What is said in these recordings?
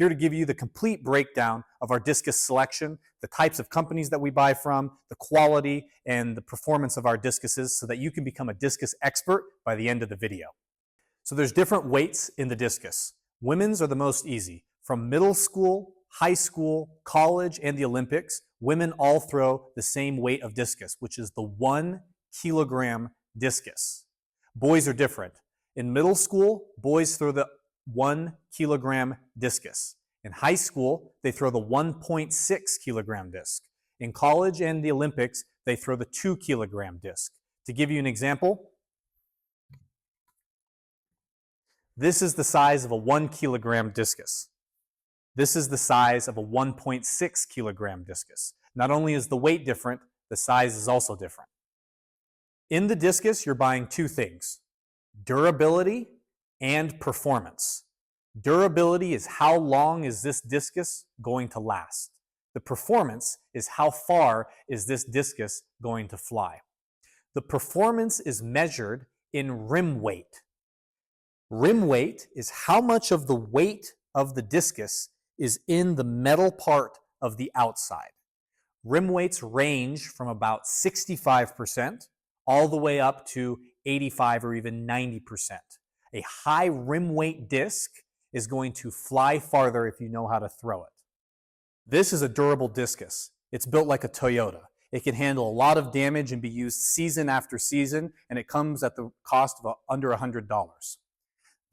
here to give you the complete breakdown of our discus selection, the types of companies that we buy from, the quality and the performance of our discuses so that you can become a discus expert by the end of the video. So there's different weights in the discus. Women's are the most easy. From middle school, high school, college, and the Olympics, women all throw the same weight of discus, which is the 1 kilogram discus. Boys are different. In middle school, boys throw the 1 kilogram discus. In high school, they throw the 1.6 kilogram disc. In college and the Olympics, they throw the 2 kilogram disc. To give you an example, this is the size of a 1 kilogram discus. This is the size of a 1.6 kilogram discus. Not only is the weight different, the size is also different. In the discus, you're buying two things: durability and performance. Durability is how long is this discus going to last. The performance is how far is this discus going to fly. The performance is measured in rim weight. Rim weight is how much of the weight of the discus is in the metal part of the outside. Rim weights range from about 65% all the way up to 85 or even 90%. A high rim weight disc is going to fly farther if you know how to throw it. This is a durable discus. It's built like a Toyota. It can handle a lot of damage and be used season after season, and it comes at the cost of under $100.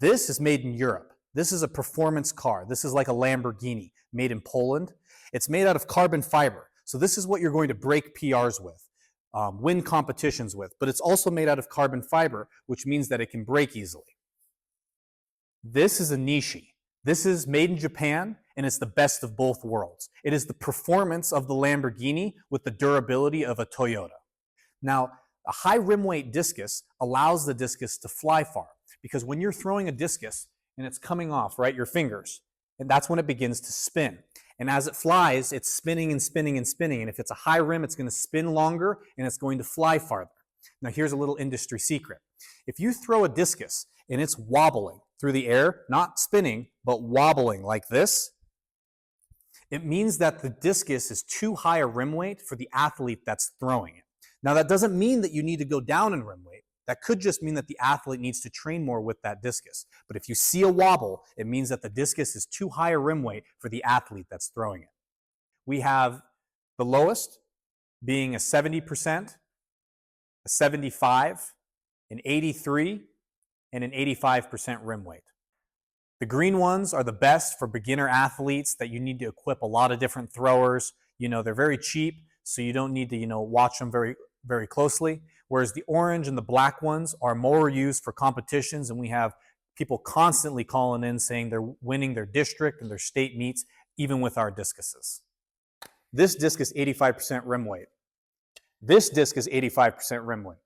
This is made in Europe. This is a performance car. This is like a Lamborghini made in Poland. It's made out of carbon fiber. So this is what you're going to break PRs with, win competitions with, but it's also made out of carbon fiber, which means that it can break easily. This is a Nishi. This is made in Japan, and it's the best of both worlds. It is the performance of the Lamborghini with the durability of a Toyota. Now, a high rim weight discus allows the discus to fly far, because when you're throwing a discus and it's coming off, right, your fingers, and that's when it begins to spin. And as it flies, it's spinning and spinning and spinning. And if it's a high rim, it's going to spin longer and it's going to fly farther. Now, here's a little industry secret. If you throw a discus and it's wobbling through the air, not spinning, but wobbling like this, it means that the discus is too high a rim weight for the athlete that's throwing it. Now, that doesn't mean that you need to go down in rim weight. That could just mean that the athlete needs to train more with that discus. But if you see a wobble, it means that the discus is too high a rim weight for the athlete that's throwing it. We have the lowest being a 70%, a 75, an 83, and an 85% rim weight. The green ones are the best for beginner athletes that you need to equip a lot of different throwers. They're very cheap, so you don't need to, watch them very closely. Whereas the orange and the black ones are more used for competitions, and we have people constantly calling in saying they're winning their district and their state meets, even with our discuses. This disc is 85% rim weight. This disc is 85% rim weight.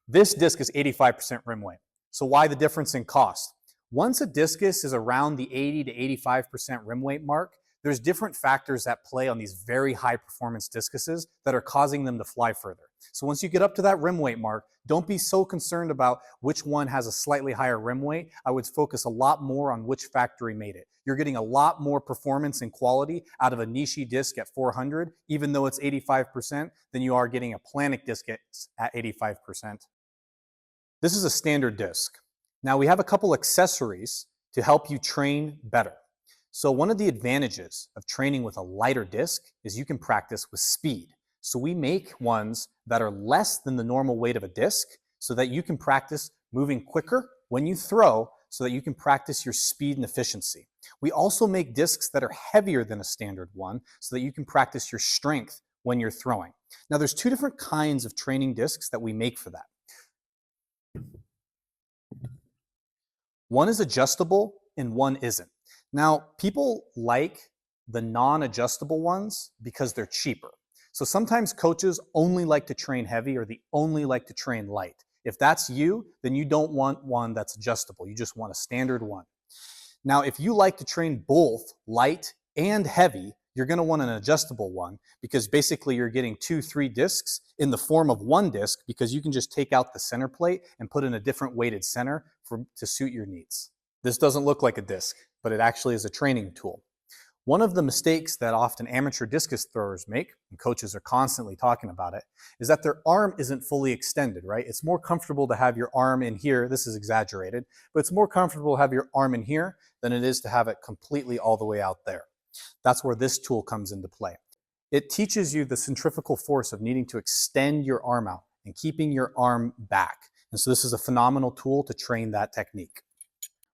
This disc is 85% rim weight. So why the difference in cost? Once a discus is around the 80 to 85% rim weight mark, there's different factors at play on these very high performance discuses that are causing them to fly further. So once you get up to that rim weight mark, don't be so concerned about which one has a slightly higher rim weight. I would focus a lot more on which factory made it. You're getting a lot more performance and quality out of a Nishi disc at 400, even though it's 85%, than you are getting a Planic disc at 85%. This is a standard disc. Now we have a couple accessories to help you train better. So one of the advantages of training with a lighter disc is you can practice with speed. So we make ones that are less than the normal weight of a disc so that you can practice moving quicker when you throw, so that you can practice your speed and efficiency. We also make discs that are heavier than a standard one so that you can practice your strength when you're throwing. Now there's two different kinds of training discs that we make for that. One is adjustable and one isn't. Now, people like the non-adjustable ones because they're cheaper. So sometimes coaches only like to train heavy or they only like to train light. If that's you, then you don't want one that's adjustable. You just want a standard one. Now, if you like to train both light and heavy, you're going to want an adjustable one because basically you're getting 2-3 discs in the form of one disc because you can just take out the center plate and put in a different weighted center to suit your needs. This doesn't look like a disc. but it actually is a training tool. One of the mistakes that often amateur discus throwers make, and coaches are constantly talking about it, is that their arm isn't fully extended, right? It's more comfortable to have your arm in here. This is exaggerated, but it's more comfortable to have your arm in here than it is to have it completely all the way out there. That's where this tool comes into play. It teaches you the centrifugal force of needing to extend your arm out and keeping your arm back. And so this is a phenomenal tool to train that technique.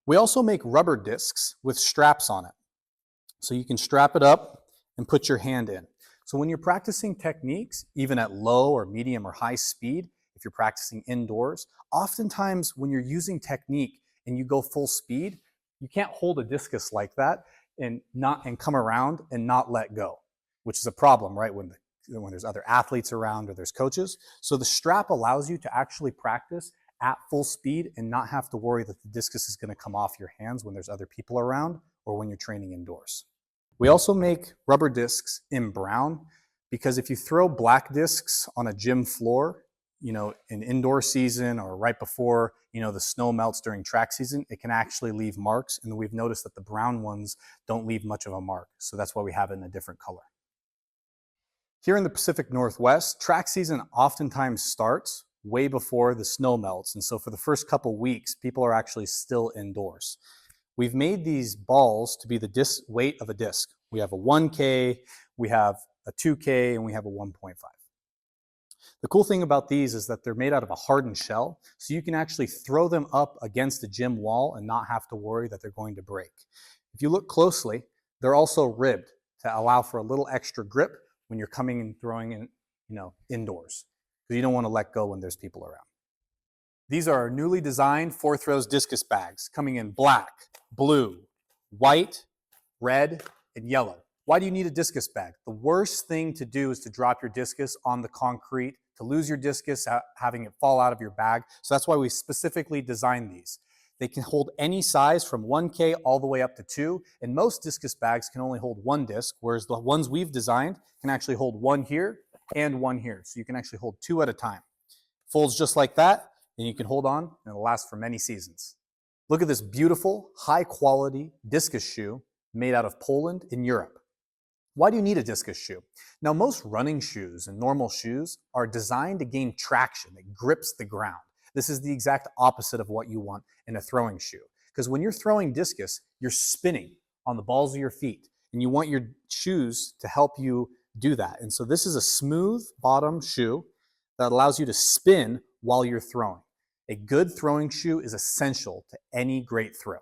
We also make rubber discs with straps on it. So you can strap it up and put your hand in. So when you're practicing techniques, even at low or medium or high speed, if you're practicing indoors, oftentimes when you're using technique and you go full speed, you can't hold a discus like that and come around and not let go, which is a problem, right? When there's other athletes around or there's coaches. So the strap allows you to actually practice at full speed and not have to worry that the discus is going to come off your hands when there's other people around or when you're training indoors. We also make rubber discs in brown because if you throw black discs on a gym floor, in indoor season or right before, the snow melts during track season, it can actually leave marks. And we've noticed that the brown ones don't leave much of a mark. So that's why we have it in a different color. Here in the Pacific Northwest, track season oftentimes starts way before the snow melts. And so for the first couple weeks, people are actually still indoors. We've made these balls to be the weight of a disc. We have a 1K, we have a 2K, and we have a 1.5. The cool thing about these is that they're made out of a hardened shell, so you can actually throw them up against a gym wall and not have to worry that they're going to break. If you look closely, they're also ribbed to allow for a little extra grip when you're coming and throwing in, indoors, because you don't want to let go when there's people around. These are our newly designed 4 throws discus bags, coming in black, blue, white, red, and yellow. Why do you need a discus bag? The worst thing to do is to drop your discus on the concrete, to lose your discus, having it fall out of your bag. So that's why we specifically designed these. They can hold any size from 1K all the way up to 2, and most discus bags can only hold 1 disc, whereas the ones we've designed can actually hold 1 here and 1 here. So you can actually hold 2 at a time. Folds just like that, and you can hold on, and it'll last for many seasons. Look at this beautiful, high-quality discus shoe made out of Poland in Europe. Why do you need a discus shoe? Now, most running shoes and normal shoes are designed to gain traction that grips the ground. This is the exact opposite of what you want in a throwing shoe. Because when you're throwing discus, you're spinning on the balls of your feet, and you want your shoes to help you do that. And so this is a smooth bottom shoe that allows you to spin while you're throwing. A good throwing shoe is essential to any great throw.